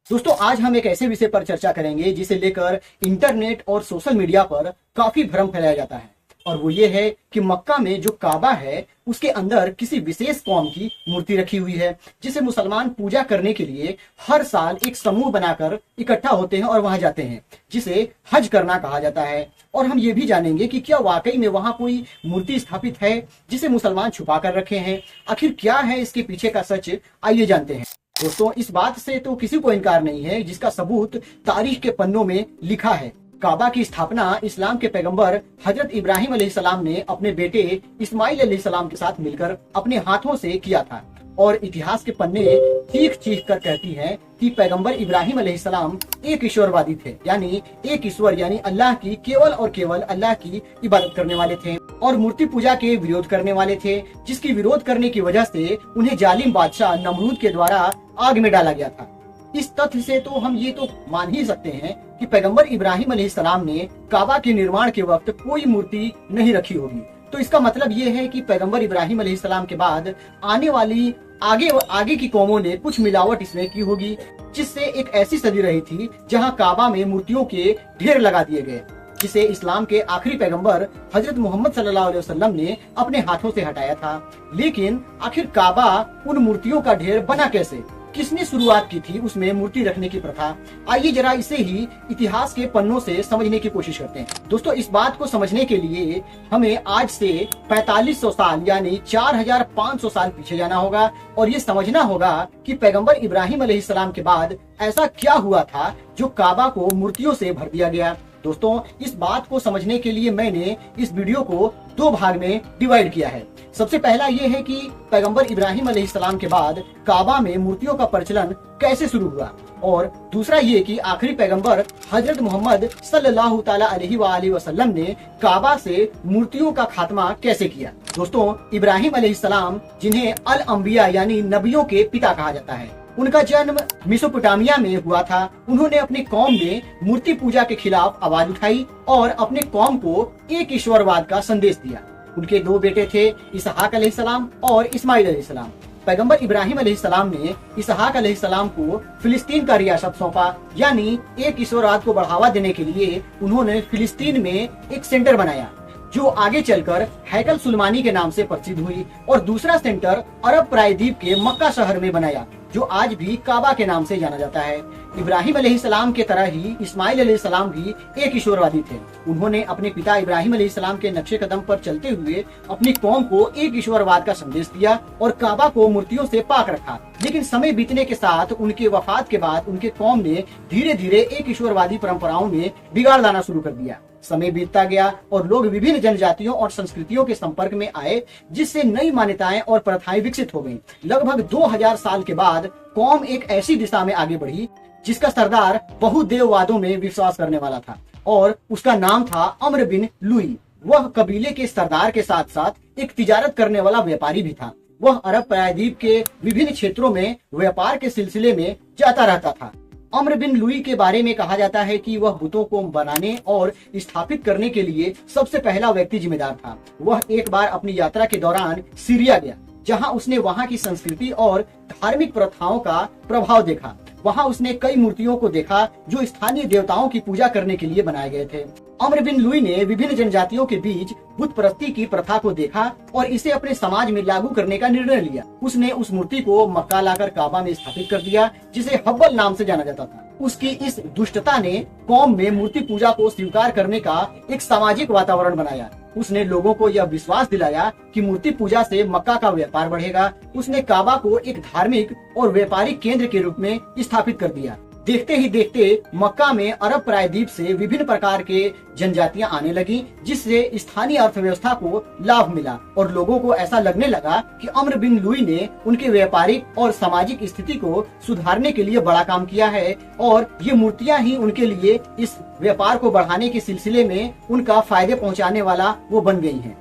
दोस्तों आज हम एक ऐसे विषय पर चर्चा करेंगे जिसे लेकर इंटरनेट और सोशल मीडिया पर काफी भ्रम फैलाया जाता है, और वो ये है कि मक्का में जो काबा है उसके अंदर किसी विशेष कौम की मूर्ति रखी हुई है, जिसे मुसलमान पूजा करने के लिए हर साल एक समूह बनाकर इकट्ठा होते हैं और वहां जाते हैं, जिसे हज करना कहा जाता है। और हम ये भी जानेंगे कि क्या वाकई में वहां कोई मूर्ति स्थापित है जिसे मुसलमान छुपा कर रखे हैं। आखिर क्या है इसके पीछे का सच, आइए जानते हैं। दोस्तों इस बात से तो किसी को इनकार नहीं है जिसका सबूत तारीख के पन्नों में लिखा है। काबा की स्थापना इस्लाम के पैगंबर हजरत इब्राहिम अलैहिस्सलाम ने अपने बेटे इस्माइल अलैहिस्सलाम के साथ मिलकर अपने हाथों से किया था, और इतिहास के पन्ने चीख चीख कर कहती हैं कि पैगंबर इब्राहिम अलैहिस्सलाम एक ईश्वरवादी थे, यानी एक ईश्वर यानी अल्लाह की केवल और केवल अल्लाह की इबादत करने वाले थे और मूर्ति पूजा के विरोध करने वाले थे, जिसकी विरोध करने की वजह से उन्हें जालिम बादशाह नमरूद के द्वारा आग में डाला गया था। इस तथ्य से तो हम ये तो मान ही सकते हैं कि पैगंबर इब्राहिम अलैहिस्सलाम ने काबा के निर्माण के वक्त कोई मूर्ति नहीं रखी होगी। तो इसका मतलब ये है कि पैगंबर इब्राहिम अलैहिस्सलाम के बाद आने वाली आगे की कौमों ने कुछ मिलावट इसमें की होगी, जिससे एक ऐसी सदी रही थी जहां काबा में मूर्तियों के ढेर लगा दिए गए, जिसे इस्लाम के आखिरी पैगंबर हजरत मोहम्मद सल्लल्लाहु अलैहि वसल्लम ने अपने हाथों से हटाया था। लेकिन आखिर काबा उन मूर्तियों का ढेर बना कैसे, किसने शुरुआत की थी उसमें मूर्ति रखने की प्रथा? आइए जरा इसे ही इतिहास के पन्नों से समझने की कोशिश करते हैं। दोस्तों इस बात को समझने के लिए हमें आज से 4500 साल यानी 4500 साल पीछे जाना होगा, और ये समझना होगा कि पैगंबर इब्राहिम अलैहिस्सलाम के बाद ऐसा क्या हुआ था जो काबा को मूर्तियों से भर दिया गया। दोस्तों इस बात को समझने के लिए मैंने इस वीडियो को दो भाग में डिवाइड किया है। सबसे पहला ये है कि पैगंबर इब्राहिम अलैहिस्सलाम के बाद काबा में मूर्तियों का प्रचलन कैसे शुरू हुआ, और दूसरा ये कि आखिरी पैगंबर हजरत मोहम्मद सल्लल्लाहु ताला अलैहि वसल्लम ने काबा से मूर्तियों का खात्मा कैसे किया। दोस्तों इब्राहिम अलैहिस्सलाम, जिन्हें अल अंबिया यानी नबियों के पिता कहा जाता है, उनका जन्म मेसोपोटामिया में हुआ था। उन्होंने अपनी कौम में मूर्ति पूजा के खिलाफ आवाज उठाई और अपने कौम को एक ईश्वरवाद का संदेश दिया। उनके दो बेटे थे, इसहाक अलैहिस्सलाम और इस्माइल अलैहिस्सलाम। पैगंबर इब्राहिम अलैहिस्सलाम ने इसहाक अलैहिस्सलाम को फिलिस्तीन का रियासत सौंपा, यानी एक ईश्वरवाद को बढ़ावा देने के लिए उन्होंने फिलिस्तीन में एक सेंटर बनाया जो आगे चलकर हैकल सुलेमानी के नाम से प्रसिद्ध हुई, और दूसरा सेंटर अरब प्रायद्वीप के मक्का शहर में बनाया जो आज भी काबा के नाम से जाना जाता है। इब्राहिम अलैहिस्सलाम के तरह ही इस्माइल अलैहिस्सलाम भी एक ईश्वरवादी थे। उन्होंने अपने पिता इब्राहिम अलैहिस्सलाम के नक्शे कदम पर चलते हुए अपनी कौम को एक ईश्वरवाद का संदेश दिया और काबा को मूर्तियों से पाक रखा। लेकिन समय बीतने के साथ उनके वफात के बाद उनके कौम ने धीरे धीरे एक ईश्वरवादी परंपराओं में बिगाड़ लाना शुरू कर दिया। समय बीतता गया और लोग विभिन्न जनजातियों और संस्कृतियों के संपर्क में आए, जिससे नई मान्यताएं और प्रथाएं विकसित हो गईं। लगभग 2000 साल के बाद कौम एक ऐसी दिशा में आगे बढ़ी जिसका सरदार बहुदेववादों में विश्वास करने वाला था, और उसका नाम था अम्र बिन लुई। वह कबीले के सरदार के साथ साथ एक तिजारत करने वाला व्यापारी भी था। वह अरब प्रायद्वीप के विभिन्न क्षेत्रों में व्यापार के सिलसिले में जाता रहता था। अम्र बिन लुई के बारे में कहा जाता है कि वह बुतों को बनाने और स्थापित करने के लिए सबसे पहला व्यक्ति जिम्मेदार था। वह एक बार अपनी यात्रा के दौरान सीरिया गया, जहां उसने वहां की संस्कृति और धार्मिक प्रथाओं का प्रभाव देखा। वहां उसने कई मूर्तियों को देखा जो स्थानीय देवताओं की पूजा करने के लिए बनाए गए थे। अम्र बिन लुई ने विभिन्न जनजातियों के बीच बुत परस्ती की प्रथा को देखा और इसे अपने समाज में लागू करने का निर्णय लिया। उसने उस मूर्ति को मक्का लाकर काबा में स्थापित कर दिया, जिसे हब्बल नाम से जाना जाता था। उसकी इस दुष्टता ने कौम में मूर्ति पूजा को स्वीकार करने का एक सामाजिक वातावरण बनाया। उसने लोगों को यह विश्वास दिलाया कि मूर्ति पूजा से मक्का का व्यापार बढ़ेगा। उसने काबा को एक धार्मिक और व्यापारिक केंद्र के रूप में स्थापित कर दिया। देखते ही देखते मक्का में अरब प्रायद्वीप से विभिन्न प्रकार के जनजातियां आने लगी, जिससे स्थानीय अर्थव्यवस्था को लाभ मिला और लोगों को ऐसा लगने लगा कि अम्र बिन लुई ने उनके व्यापारिक और सामाजिक स्थिति को सुधारने के लिए बड़ा काम किया है, और ये मूर्तियां ही उनके लिए इस व्यापार को बढ़ाने के सिलसिले में उनका फायदे पहुंचाने वाला वो बन गई हैं।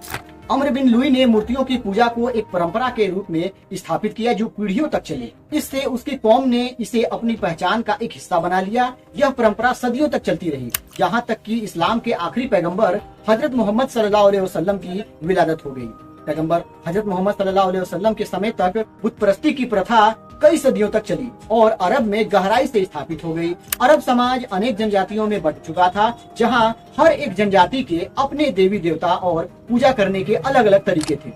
अम्र बिन लुई ने मूर्तियों की पूजा को एक परंपरा के रूप में स्थापित किया जो पीढ़ियों तक चली। इससे उसकी कौम ने इसे अपनी पहचान का एक हिस्सा बना लिया। यह परंपरा सदियों तक चलती रही, यहाँ तक कि इस्लाम के आखिरी पैगंबर हजरत मोहम्मद सल्लल्लाहु अलैहि वसल्लम की विलादत हो गई। पैगंबर हजरत मोहम्मद सल्लल्लाहु अलैहि वसल्लम के समय तक बुत परस्ती की प्रथा कई सदियों तक चली और अरब में गहराई से स्थापित हो गई। अरब समाज अनेक जनजातियों में बंट चुका था, जहां हर एक जनजाति के अपने देवी देवता और पूजा करने के अलग अलग तरीके थे।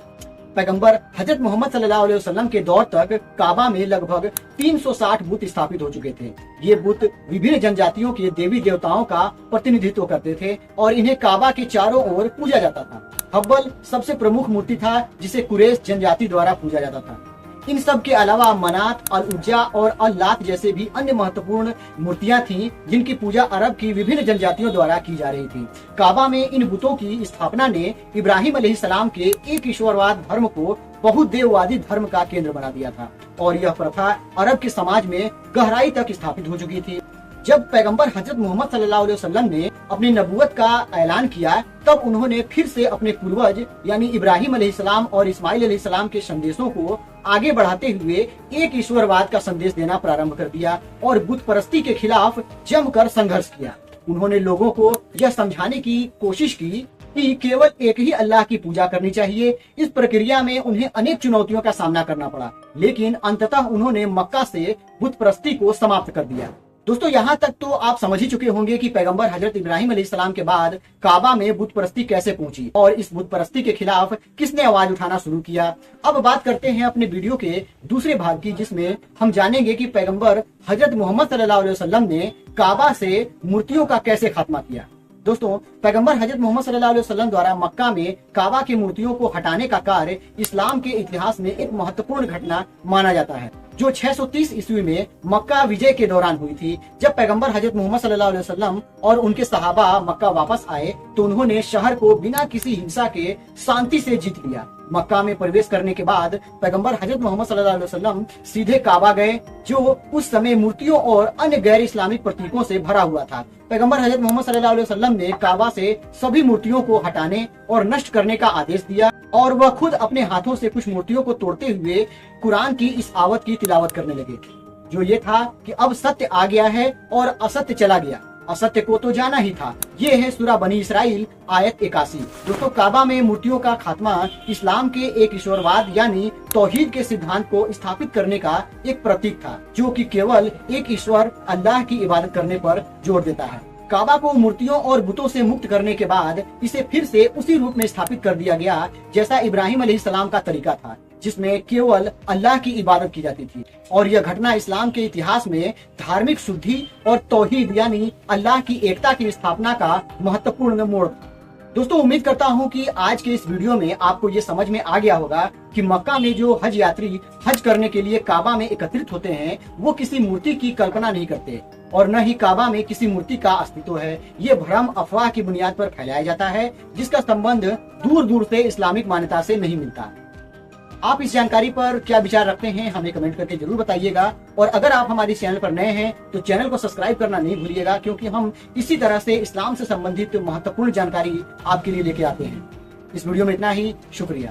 पैगंबर हजरत मोहम्मद सल्लल्लाहु अलैहि वसल्लम के दौर तक काबा में लगभग 360 बुत स्थापित हो चुके थे। ये बुत विभिन्न जनजातियों के देवी देवताओं का प्रतिनिधित्व करते थे और इन्हें काबा के चारों ओर पूजा जाता था। हब्बल सबसे प्रमुख मूर्ति था जिसे कुरैश जनजाति द्वारा पूजा जाता था। इन सब के अलावा मनात, अल उज्जा और अल लात जैसे भी अन्य महत्वपूर्ण मूर्तियां थीं, जिनकी पूजा अरब की विभिन्न जनजातियों द्वारा की जा रही थी। काबा में इन बुतों की स्थापना ने इब्राहिम अलैहिस्सलाम के एक ईश्वरवाद धर्म को बहुदेववादी धर्म का केंद्र बना दिया था और यह प्रथा अरब के समाज में गहराई तक स्थापित हो चुकी थी। जब पैगंबर हजरत मोहम्मद सल्लल्लाहु अलैहि वसल्लम ने अपनी नबूवत का ऐलान किया, तब उन्होंने फिर से अपने पूर्वज यानी इब्राहिम अलैहिस्सलाम और इस्माइल अलैहिस्सलाम के संदेशों को आगे बढ़ाते हुए एक ईश्वरवाद का संदेश देना प्रारंभ कर दिया और बुत परस्ती के खिलाफ जमकर संघर्ष किया। उन्होंने लोगों को यह समझाने की कोशिश की कि केवल एक ही अल्लाह की पूजा करनी चाहिए। इस प्रक्रिया में उन्हें अनेक चुनौतियों का सामना करना पड़ा, लेकिन अंततः उन्होंने मक्का से बुत परस्ती को समाप्त कर दिया। दोस्तों, यहाँ तक तो आप समझ ही चुके होंगे कि पैगंबर हजरत इब्राहिम अलैहिस्सलाम के बाद काबा में बुत परस्ती कैसे पहुंची और इस बुत परस्ती के खिलाफ किसने आवाज उठाना शुरू किया। अब बात करते हैं अपने वीडियो के दूसरे भाग की, जिसमें हम जानेंगे कि पैगंबर हजरत मोहम्मद सल्लल्लाहु अलैहि वसल्लम ने काबा से मूर्तियों का कैसे खात्मा किया। दोस्तों, पैगंबर हजरत मोहम्मद सल्लल्लाहु अलैहि वसल्लम द्वारा मक्का में काबा की मूर्तियों को हटाने का कार्य इस्लाम के इतिहास में एक महत्वपूर्ण घटना माना जाता है, जो 630 ईस्वी में मक्का विजय के दौरान हुई थी। जब पैगंबर हजरत मोहम्मद सल्लल्लाहु अलैहि वसल्लम और उनके सहाबा मक्का वापस आए तो उन्होंने शहर को बिना किसी हिंसा के शांति से जीत लिया। मक्का में प्रवेश करने के बाद पैगंबर हजरत मोहम्मद सल्लल्लाहु अलैहि वसल्लम सीधे काबा गए, जो उस समय मूर्तियों और अन्य गैर इस्लामिक प्रतीकों से भरा हुआ था। पैगंबर हजरत मोहम्मद सल्लल्लाहु अलैहि वसल्लम ने काबा से सभी मूर्तियों को हटाने और नष्ट करने का आदेश दिया और वह खुद अपने हाथों से कुछ मूर्तियों को तोड़ते हुए कुरान की इस आवत की तिलावत करने लगे, जो ये था कि अब सत्य आ गया है और असत्य चला गया, असत्य को तो जाना ही था। ये है सूरा बनी इसराइल आयत 81। दोस्तों, काबा में मूर्तियों का खात्मा इस्लाम के एक ईश्वरवाद यानी तौहीद के सिद्धांत को स्थापित करने का एक प्रतीक था, जो कि केवल एक ईश्वर अल्लाह की इबादत करने पर जोर देता है। काबा को मूर्तियों और बुतों से मुक्त करने के बाद इसे फिर से उसी रूप में स्थापित कर दिया गया जैसा इब्राहिम अलैहिस्सलाम का तरीका था, जिसमें केवल अल्लाह की इबादत की जाती थी। और यह घटना इस्लाम के इतिहास में धार्मिक शुद्धि और तौहीद यानी अल्लाह की एकता की स्थापना का महत्वपूर्ण मोड़ था। दोस्तों, उम्मीद करता हूं कि आज के इस वीडियो में आपको ये समझ में आ गया होगा कि मक्का में जो हज यात्री हज करने के लिए काबा में एकत्रित होते हैं, वो किसी मूर्ति की कल्पना नहीं करते और न ही काबा में किसी मूर्ति का अस्तित्व है। ये भ्रम अफवाह की बुनियाद पर फैलाया जाता है, जिसका संबंध दूर दूर से इस्लामिक मान्यता से नहीं मिलता। आप इस जानकारी पर क्या विचार रखते हैं, हमें कमेंट करके जरूर बताइएगा। और अगर आप हमारे चैनल पर नए हैं तो चैनल को सब्सक्राइब करना नहीं भूलिएगा, क्योंकि हम इसी तरह से इस्लाम से संबंधित महत्वपूर्ण जानकारी आपके लिए लेके आते हैं। इस वीडियो में इतना ही, शुक्रिया।